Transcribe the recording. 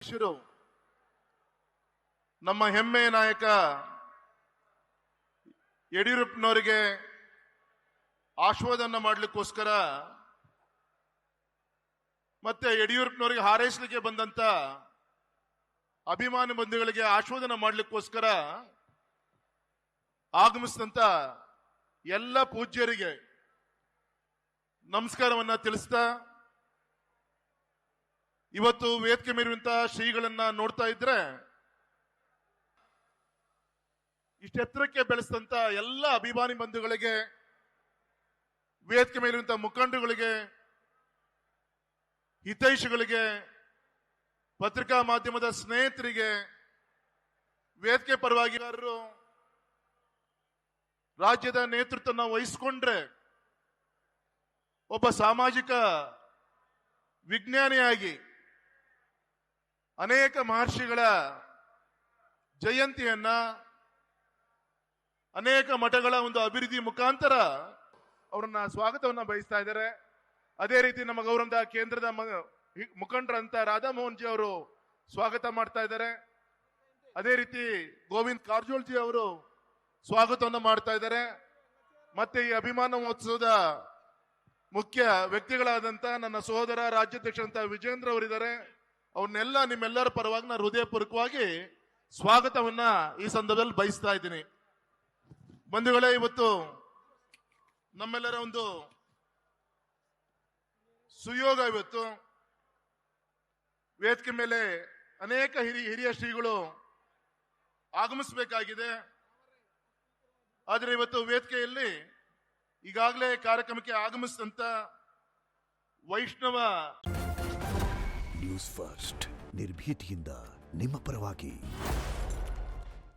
ಅಧ್ಯಕ್ಷರು ನಮ್ಮ ಹೆಮ್ಮೆಯ ನಾಯಕ ಯಡಿಯೂರಪ್ಪನವರಿಗೆ ಆಶೀರ್ವಾದನ ಮಾಡಲಿಕ್ಕೋಸ್ಕರ ಮತ್ತೆ ಯಡಿಯೂರಪ್ಪನವರಿಗೆ ಹಾರೈಸಲಿಕ್ಕೆ ಬಂದಂತ ಅಭಿಮಾನಿ ಬಂಧುಗಳಿಗೆ ಆಶೀರ್ವಾದನ ಮಾಡಲಿಕ್ಕೋಸ್ಕರ ಆಗಮಿಸಿದಂತ ಎಲ್ಲ ಪೂಜ್ಯರಿಗೆ ನಮಸ್ಕಾರವನ್ನ ತಿಳಿಸ್ತಾ ಇವತ್ತು ವೇದಿಕೆ ಮೇಲಿರುವಂತಹ ಶ್ರೀಗಳನ್ನ ನೋಡ್ತಾ ಇದ್ರೆ ಇಷ್ಟೆತ್ತರಕ್ಕೆ ಬೆಳೆಸಿದಂತ ಎಲ್ಲ ಅಭಿಮಾನಿ ಬಂಧುಗಳಿಗೆ, ವೇದಿಕೆ ಮೇಲಿರುವಂತಹ ಮುಖಂಡರುಗಳಿಗೆ, ಹಿತೈಷಿಗಳಿಗೆ, ಪತ್ರಿಕಾ ಮಾಧ್ಯಮದ ಸ್ನೇಹಿತರಿಗೆ, ವೇದಿಕೆ ಪರವಾಗಿಗಾರರು, ರಾಜ್ಯದ ನೇತೃತ್ವವನ್ನು ವಹಿಸಿಕೊಂಡ್ರೆ ಒಬ್ಬ ಸಾಮಾಜಿಕ ವಿಜ್ಞಾನಿಯಾಗಿ ಅನೇಕ ಮಹರ್ಷಿಗಳ ಜಯಂತಿಯನ್ನ, ಅನೇಕ ಮಠಗಳ ಒಂದು ಅಭಿವೃದ್ಧಿ ಮುಖಾಂತರ ಅವರನ್ನ ಸ್ವಾಗತವನ್ನ ಬಯಸ್ತಾ ಇದ್ದಾರೆ. ಅದೇ ರೀತಿ ನಮ್ಮ ಗೌರವದ ಕೇಂದ್ರದ ಮುಖಂಡರಂತ ರಾಧಾಮೋಹನ್ ಜಿ ಅವರು ಸ್ವಾಗತ ಮಾಡ್ತಾ ಇದ್ದಾರೆ. ಅದೇ ರೀತಿ ಗೋವಿಂದ್ ಕಾರಜೋಳ್ ಜಿ ಅವರು ಸ್ವಾಗತವನ್ನು ಮಾಡ್ತಾ ಇದ್ದಾರೆ. ಮತ್ತೆ ಈ ಅಭಿಮಾನ ಮಹೋತ್ಸವದ ಮುಖ್ಯ ವ್ಯಕ್ತಿಗಳಾದಂತ ನನ್ನ ಸಹೋದರ ರಾಜ್ಯಾಧ್ಯಕ್ಷರಂತ ವಿಜೇಂದ್ರ ಅವರಿದ್ದಾರೆ. ಅವ್ರನ್ನೆಲ್ಲ ನಿಮ್ಮೆಲ್ಲರ ಪರವಾಗಿ ನಾನು ಹೃದಯಪೂರ್ವಕವಾಗಿ ಸ್ವಾಗತವನ್ನ ಈ ಸಂದರ್ಭದಲ್ಲಿ ಬಯಸ್ತಾ ಇದ್ದೀನಿ. ಬಂಧುಗಳೇ, ಇವತ್ತು ನಮ್ಮೆಲ್ಲರ ಒಂದು ಸುಯೋಗ. ಇವತ್ತು ವೇದಿಕೆ ಮೇಲೆ ಅನೇಕ ಹಿರಿಯ ಶ್ರೀಗಳು ಆಗಮಿಸಬೇಕಾಗಿದೆ. ಆದರೆ ಇವತ್ತು ವೇದಿಕೆಯಲ್ಲಿ ಈಗಾಗಲೇ ಕಾರ್ಯಕ್ರಮಕ್ಕೆ ಆಗಮಿಸಿದಂತ ವೈಷ್ಣವ ನ್ಯೂಸ್ ಫಸ್ಟ್ ನಿರ್ಭೀತಿಯಿಂದ ನಿಮ್ಮ ಪರವಾಗಿ.